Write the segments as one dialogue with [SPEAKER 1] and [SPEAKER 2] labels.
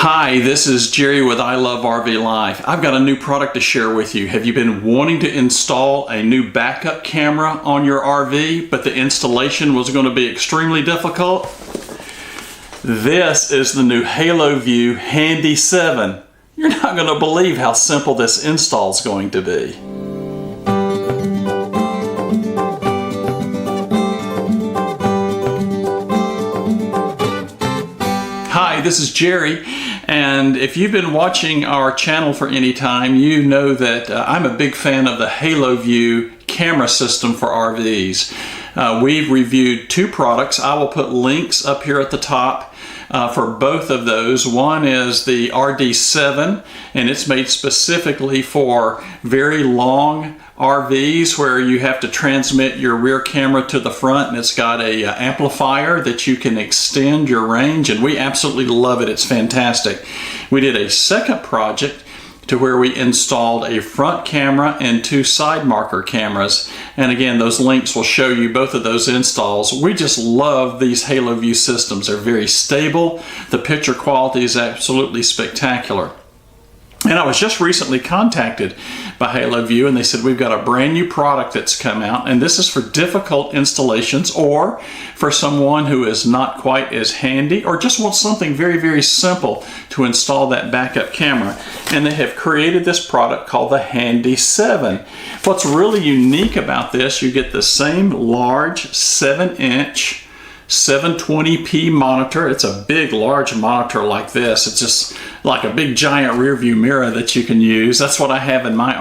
[SPEAKER 1] Hi, this is Jerry with I Love RV Life. I've got a new product to share with you. Have you been wanting to install a new backup camera on your RV, but the installation was going to be extremely difficult? This is the new Haloview Handy 7. You're not going to believe how simple this install is going to be. Hi, this is Jerry. And if you've been watching our channel for any time, you know that I'm a big fan of the Haloview camera system for RVs. We've reviewed two products. I will put links up here at the top for both of those. One is the RD7, and it's made specifically for very long RVs where you have to transmit your rear camera to the front, and it's got a amplifier that you can extend your range, and we absolutely love it. It's fantastic. We did a second project to where we installed a front camera and two side marker cameras, and again, those links will show you both of those installs. We just love these Haloview systems. They're very stable. The picture quality is absolutely spectacular. And I was just recently contacted by Haloview, and they said we've got a brand new product that's come out, and this is for difficult installations or for someone who is not quite as handy or just wants something very, very simple to install that backup camera. And they have created this product called the Handy 7. What's really unique about this, you get the same large 7-inch 720p monitor. It's a big, large monitor like this. It's just like a big, giant rear view mirror that you can use. That's what I have in my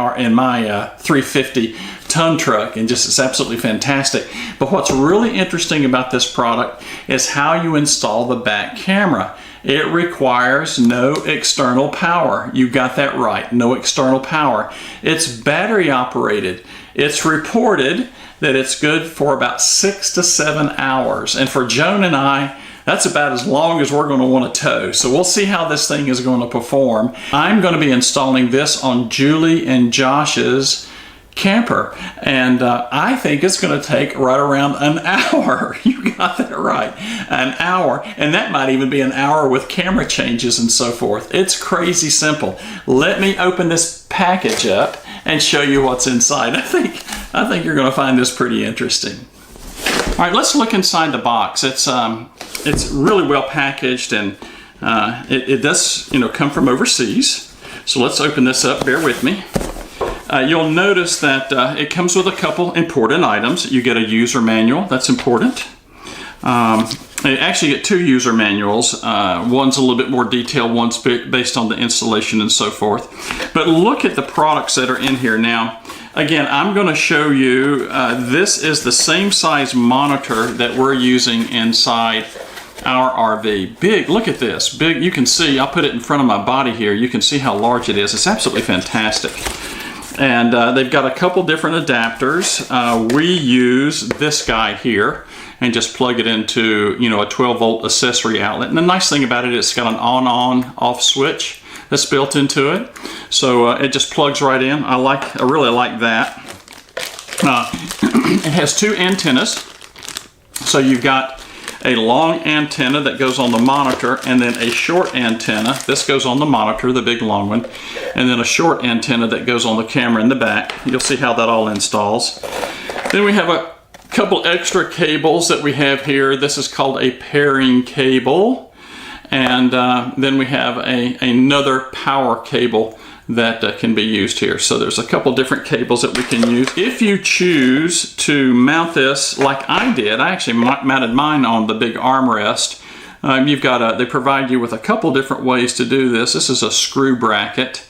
[SPEAKER 1] 350 ton truck, and just it's absolutely fantastic. But what's really interesting about this product is how you install the back camera. It requires no external power. You got that right, no external power. It's battery operated. It's reported that it's good for about 6 to 7 hours. And for Joan and I, that's about as long as we're going to want to tow. So we'll see how this thing is going to perform. I'm going to be installing this on Julie and Josh's camper, and I think it's going to take right around an hour. You got that right, an hour, and that might even be an hour with camera changes and so forth. It's crazy simple. Let me open this package up and show you what's inside. I think you're going to find this pretty interesting. All right, let's look inside the box. It's really well packaged, and it does come from overseas. So let's open this up. Bear with me. You'll notice that it comes with a couple important items. You get a user manual. That's important. You actually get two user manuals. One's a little bit more detailed, one's based on the installation and so forth. But look at the products that are in here. Now, again, I'm going to show you, this is the same size monitor that we're using inside our RV. Big, look at this, big. You can see, I'll put it in front of my body here. You can see how large it is. It's absolutely fantastic. And they've got a couple different adapters. We use this guy here and just plug it into, a 12-volt accessory outlet. And the nice thing about it is it's got an on-off switch that's built into it. So it just plugs right in. I really like that. It has two antennas. So you've got a long antenna that goes on the monitor, and then a short antenna. This goes on the monitor, the big long one, and then a short antenna that goes on the camera in the back. You'll see how that all installs. Then we have a couple extra cables that we have here. This is called a pairing cable, and then we have another power cable that can be used here. So there's a couple different cables that we can use. If you choose to mount this like I did, I actually mounted mine on the big armrest. They provide you with a couple different ways to do this. This is a screw bracket.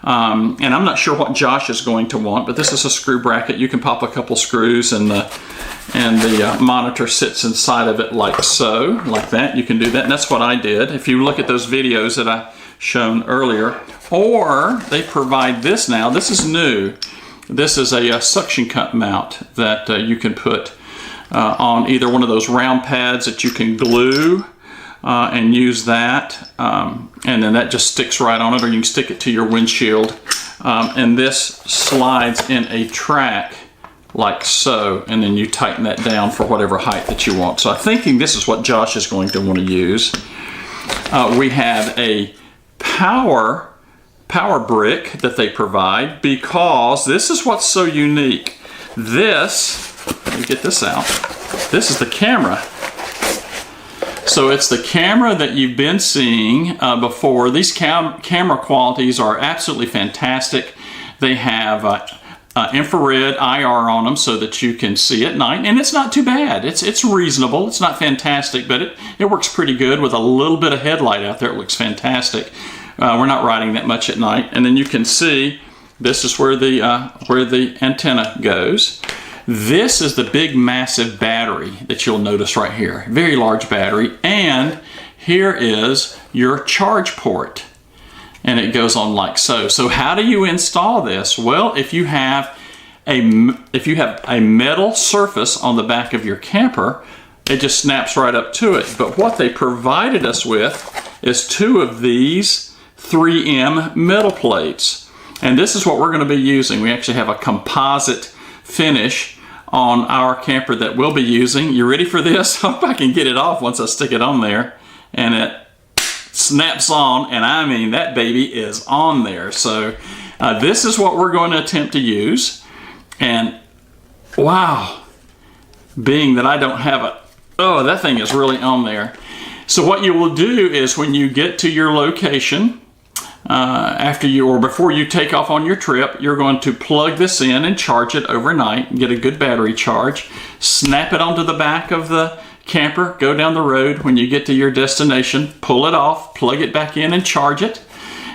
[SPEAKER 1] And I'm not sure what Josh is going to want, but this is a screw bracket. You can pop a couple screws, and the monitor sits inside of it like so, like that. You can do that, and that's what I did. If you look at those videos that I shown earlier, or they provide this now. This is new. This is a suction cup mount that you can put on either one of those round pads that you can glue and use that, and then that just sticks right on it, or you can stick it to your windshield, and this slides in a track like so, and then you tighten that down for whatever height that you want. So I'm thinking this is what Josh is going to want to use. We have a power brick that they provide, because this is what's so unique. This, let me get this out. This is the camera. So it's the camera that you've been seeing before. These camera qualities are absolutely fantastic. They have infrared IR on them so that you can see at night, and it's not too bad. It's reasonable. It's not fantastic, but it works pretty good with a little bit of headlight out there. It looks fantastic. We're not riding that much at night. And then you can see this is where the antenna goes. This is the big massive battery that you'll notice right here. Very large battery. And here is your charge port. And it goes on like so. So how do you install this? Well, if you have a metal surface on the back of your camper, it just snaps right up to it. But what they provided us with is 2 of these 3M metal plates. And this is what we're going to be using. We actually have a composite finish on our camper that we'll be using. You ready for this? I hope I can get it off once I stick it on there. And it snaps on, and I mean that baby is on there. So this is what we're going to attempt to use. And wow, being that I don't have a, oh, that thing is really on there. So what you will do is when you get to your location, after you or before you take off on your trip, you're going to plug this in and charge it overnight and get a good battery charge. Snap it onto the back of the camper, go down the road. When you get to your destination, pull it off, plug it back in and charge it.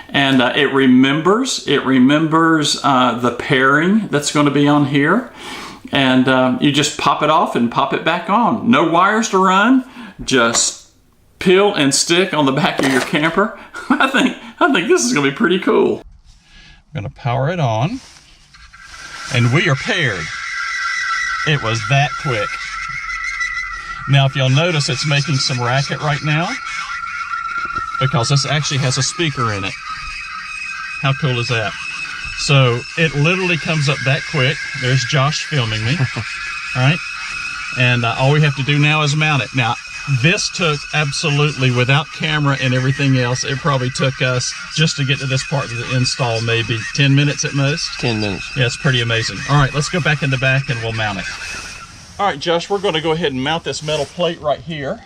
[SPEAKER 1] And it remembers the pairing that's going to be on here. And you just pop it off and pop it back on. No wires to run, just peel and stick on the back of your camper. I think this is going to be pretty cool. I'm going to power it on, and we are paired. It was that quick. Now, if you'll notice, it's making some racket right now because this actually has a speaker in it. How cool is that? So it literally comes up that quick. There's Josh filming me. All right. And all we have to do now is mount it. Now, this took absolutely, without camera and everything else, it probably took us, just to get to this part of the install, maybe 10 minutes at most.
[SPEAKER 2] 10 minutes.
[SPEAKER 1] Yeah, it's pretty amazing. All right, let's go back in the back and we'll mount it. All right, Josh, we're going to go ahead and mount this metal plate right here.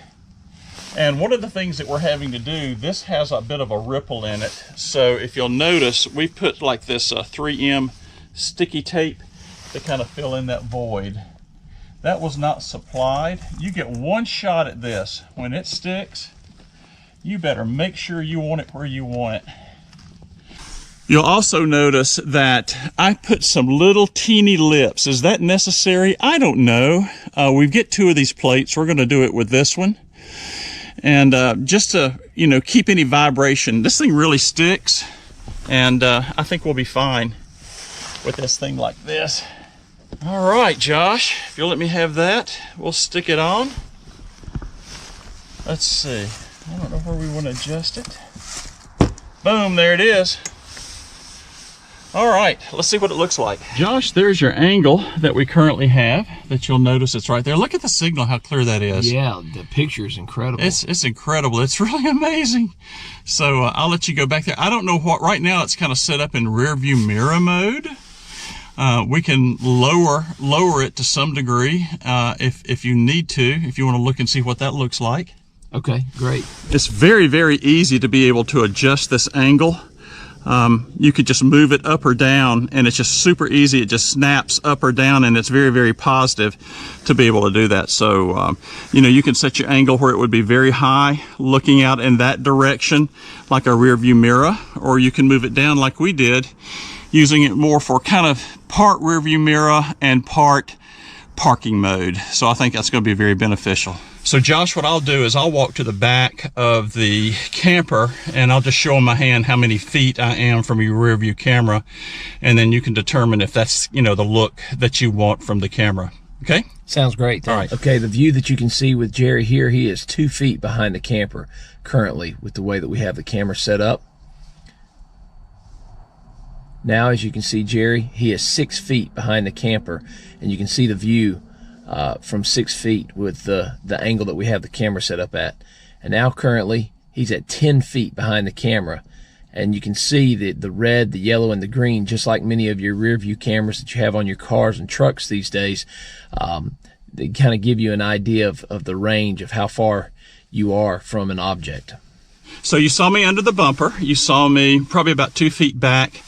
[SPEAKER 1] And one of the things that we're having to do, this has a bit of a ripple in it. So if you'll notice, we put like this 3M sticky tape to kind of fill in that void. That was not supplied. You get one shot at this. When it sticks, you better make sure you want it where you want it. You'll also notice that I put some little teeny lips. Is that necessary? I don't know. We get 2 of these plates. We're going to do it with this one. And just to, keep any vibration. This thing really sticks. And I think we'll be fine with this thing like this. All right, Josh, if you'll let me have that, we'll stick it on. Let's see. I don't know where we want to adjust it. Boom, there it is. All right, let's see what it looks like. Josh, there's your angle that we currently have that you'll notice it's right there. Look at the signal, how clear that is.
[SPEAKER 2] Yeah, the picture is incredible.
[SPEAKER 1] It's incredible. It's really amazing. So I'll let you go back there. I don't know what, right now it's kind of set up in rear view mirror mode. We can lower it to some degree if you need to, if you want to look and see what that looks like.
[SPEAKER 2] Okay, great.
[SPEAKER 1] It's very, very easy to be able to adjust this angle. You could just move it up or down, and it's just super easy. It just snaps up or down, and it's very, very positive to be able to do that. So, you can set your angle where it would be very high, looking out in that direction, like a rear view mirror, or you can move it down like we did, using it more for kind of part rear view mirror and part parking mode. So I think that's going to be very beneficial. So Josh, what I'll do is I'll walk to the back of the camper and I'll just show on my hand how many feet I am from your rear view camera, and then you can determine if that's, the look that you want from the camera. Okay?
[SPEAKER 2] Sounds great.
[SPEAKER 1] All right.
[SPEAKER 2] Okay, the view that you can see with Jerry here, he is 2 feet behind the camper currently with the way that we have the camera set up. Now, as you can see, Jerry, he is 6 feet behind the camper, and you can see the view from 6 feet with the angle that we have the camera set up at. And now currently he's at 10 feet behind the camera, and you can see the red, the yellow, and the green, just like many of your rear view cameras that you have on your cars and trucks these days. They kind of give you an idea of the range of how far you are from an object.
[SPEAKER 1] So you saw me under the bumper. You saw me probably about 2 feet back.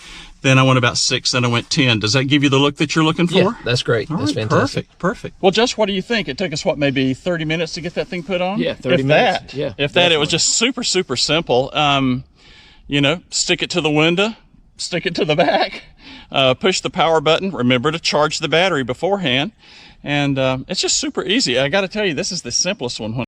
[SPEAKER 1] Then I went about 6, then I went 10. Does that give you the look that you're looking for?
[SPEAKER 2] Yeah, that's great.
[SPEAKER 1] All
[SPEAKER 2] that's
[SPEAKER 1] right,
[SPEAKER 2] fantastic.
[SPEAKER 1] Perfect. Well, Josh, what do you think? It took us, what, maybe 30 minutes to get that thing put on?
[SPEAKER 2] Yeah, 30 minutes. Yeah,
[SPEAKER 1] if that, it was just super simple. You know, stick it to the window, stick it to the back, push the power button. Remember to charge the battery beforehand. And it's just super easy. I got to tell you, this is the simplest one.